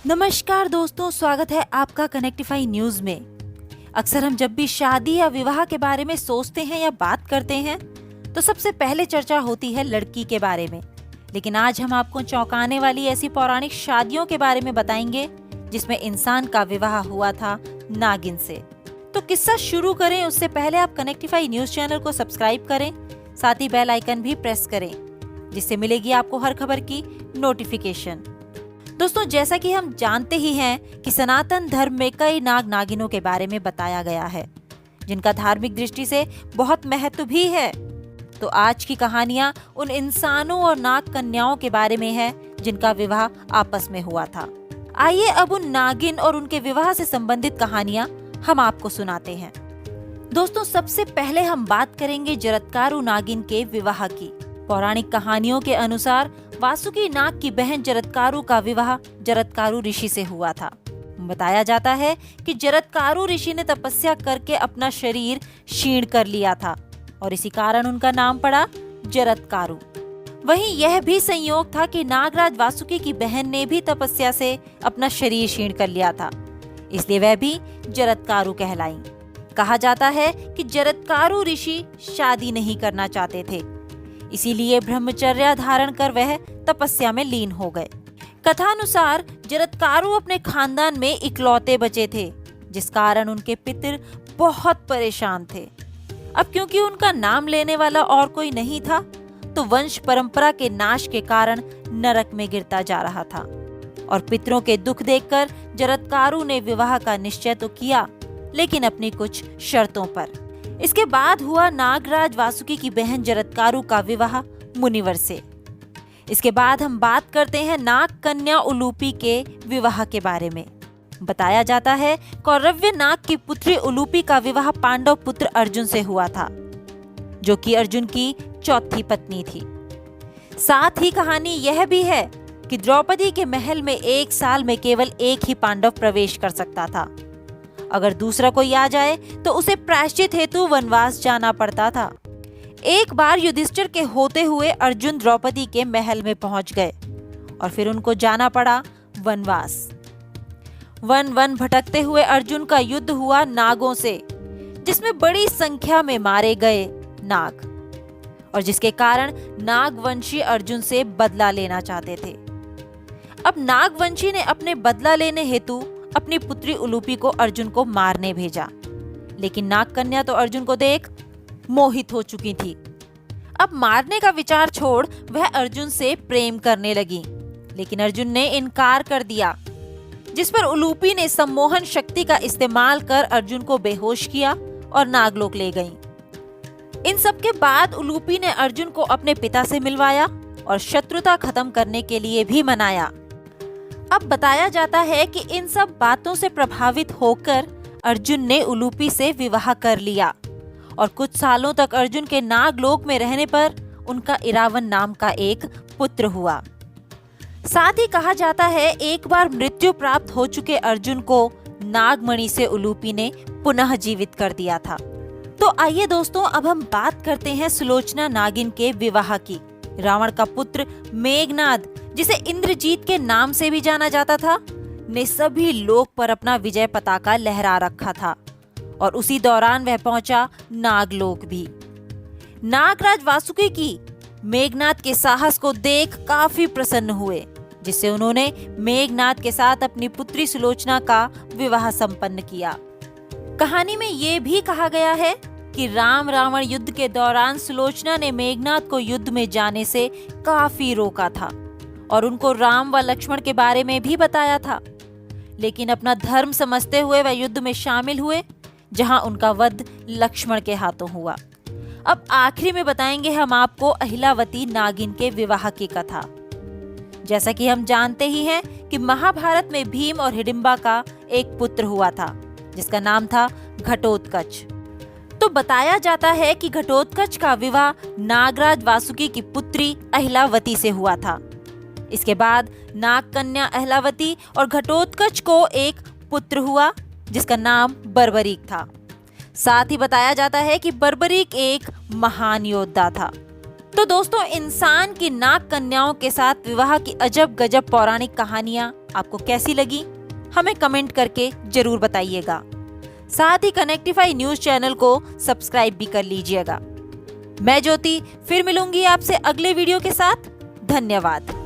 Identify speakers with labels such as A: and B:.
A: नमस्कार दोस्तों, स्वागत है आपका कनेक्टिफाई न्यूज में। अक्सर हम जब भी शादी या विवाह के बारे में सोचते हैं या बात करते हैं तो सबसे पहले चर्चा होती है लड़की के बारे में। लेकिन आज हम आपको चौंकाने वाली ऐसी पौराणिक शादियों के बारे में बताएंगे जिसमें इंसान का विवाह हुआ था नागिन से। तो किस्सा शुरू करें उससे पहले आप कनेक्टिफाई न्यूज चैनल को सब्सक्राइब करें, साथ ही बेल आइकन भी प्रेस करें जिससे मिलेगी आपको हर खबर की नोटिफिकेशन। दोस्तों, जैसा कि हम जानते ही हैं कि सनातन धर्म में कई नाग नागिनों के बारे में बताया गया है जिनका धार्मिक दृष्टि से बहुत महत्व भी है। तो आज की कहानियां उन इंसानों और नाग कन्याओं के बारे में है जिनका विवाह आपस में हुआ था। आइए अब उन नागिन और उनके विवाह से संबंधित कहानियां हम आपको सुनाते हैं। दोस्तों, सबसे पहले हम बात करेंगे जरत्कारु नागिन के विवाह की। पौराणिक कहानियों के अनुसार वासुकी नाग की बहन जरत्कारु का विवाह जरत्कारु ऋषि से हुआ था। बताया जाता है कि जरत्कारु ऋषि ने तपस्या करके अपना शरीर क्षीण कर लिया था और इसी कारण उनका नाम पड़ा जरत्कारु। वहीं यह भी संयोग था कि नागराज वासुकी की बहन ने भी तपस्या से अपना शरीर क्षीण कर लिया था, इसलिए वह भी जरत्कारु कहलाई। कहा जाता है कि जरत्कारु ऋषि शादी नहीं करना चाहते थे, इसीलिए ब्रह्मचर्य धारण कर वह तपस्या में लीन हो गए। कथानुसार जरत्कारु अपने खानदान में इकलौते बचे थे, जिस कारण उनके पितर बहुत परेशान थे। अब क्योंकि उनका नाम लेने वाला और कोई नहीं था, तो वंश परंपरा के नाश के कारण नरक में गिरता जा रहा था। और पितरों के दुख देखकर जरत्कारु ने विवाह का निश्चय तो किया, लेकिन अपनी कुछ शर्तों पर। इसके बाद हुआ नागराज वासुकी की बहन जरत्कारु का विवाह मुनिवर से। इसके बाद हम बात करते हैं नाग कन्या उलूपी के विवाह के बारे में। बताया जाता है कौरव्य नाग की पुत्री उलूपी का विवाह पांडव पुत्र अर्जुन से हुआ था, जो कि अर्जुन की चौथी पत्नी थी। साथ ही कहानी यह भी है कि द्रौपदी के महल में एक साल में केवल एक ही पांडव प्रवेश कर सकता था। अगर दूसरा कोई आ जाए तो उसे प्रायश्चित हेतु वनवास जाना पड़ता था। एक बार युधिष्ठिर के होते हुए अर्जुन द्रौपदी के महल में पहुंच गए और फिर उनको जाना पड़ा वनवास। वन भटकते हुए अर्जुन का युद्ध हुआ नागों से, जिसमें बड़ी संख्या में मारे गए नाग, और जिसके कारण नागवंशी अर्जुन से बदला लेना चाहते थे। अब नागवंशी ने अपने बदला लेने हेतु अपनी पुत्री उलूपी को अर्जुन को मारने भेजा, लेकिन नाग कन्या तो अर्जुन को देख मोहित हो चुकी थी। अब मारने का विचार छोड़ वह अर्जुन से प्रेम करने लगी, लेकिन अर्जुन ने इनकार कर दिया, जिस पर उलूपी ने सम्मोहन शक्ति का इस्तेमाल कर अर्जुन को बेहोश किया और नागलोक ले गईं। इन सब के बाद उलूपी ने अर्जुन को अपने पिता से मिलवाया और शत्रुता खत्म करने के लिए भी मनाया। अब बताया जाता है कि इन सब बातों से प्रभावित होकर अर्जुन ने उलूपी से विवाह कर लिया और कुछ सालों तक अर्जुन के नागलोक में रहने पर उनका इरावन नाम का एक पुत्र हुआ। साथ ही कहा जाता है एक बार मृत्यु प्राप्त हो चुके अर्जुन को नागमणि से उलूपी ने पुनः जीवित कर दिया था। तो आइए दोस्तों, अब हम बात करते हैं सुलोचना नागिन के विवाह की। रावण का पुत्र मेघनाद, जिसे इंद्रजीत के नाम से भी जाना जाता था, ने सभी लोक पर अपना विजय पताका लहरा रखा था और उसी दौरान वह पहुंचा नागलोक भी। नागराज वासुकी की मेघनाद के साहस को देख काफी प्रसन्न हुए, जिससे उन्होंने मेघनाद के साथ अपनी पुत्री सुलोचना का विवाह संपन्न किया। कहानी में ये भी कहा गया है कि राम रावण युद्ध के दौरान सुलोचना ने मेघनाद को युद्ध में जाने से काफी रोका था और उनको राम व लक्ष्मण के बारे में भी बताया था, लेकिन अपना धर्म समझते हुए वह युद्ध में शामिल हुए, जहां उनका वध लक्ष्मण के हाथों हुआ। अब आखिरी में बताएंगे हम आपको अहिलावती नागिन के विवाह की कथा। जैसा कि हम जानते ही हैं कि महाभारत में भीम और हिडिंबा का एक पुत्र हुआ था, जिसका नाम था घटोत्कच। तो बताया जाता है कि घटोत्कच का विवाह नागराज वासुकी की पुत्री अहिलावती से हुआ था। इसके बाद नाग कन्या अहिलावती और घटोत्कच को एक पुत्र हुआ, जिसका नाम बर्बरीक था। साथ ही बताया जाता है कि बर्बरीक एक महान योद्धा था। तो दोस्तों, इंसान की नाग कन्याओं के साथ विवाह की अजब गजब पौराणिक कहानियां आपको कैसी लगी, हमें कमेंट करके जरूर बताइएगा। साथ ही कनेक्टिफाई न्यूज चैनल को सब्सक्राइब भी कर लीजिएगा। मैं ज्योति फिर मिलूंगी आपसे अगले वीडियो के साथ। धन्यवाद।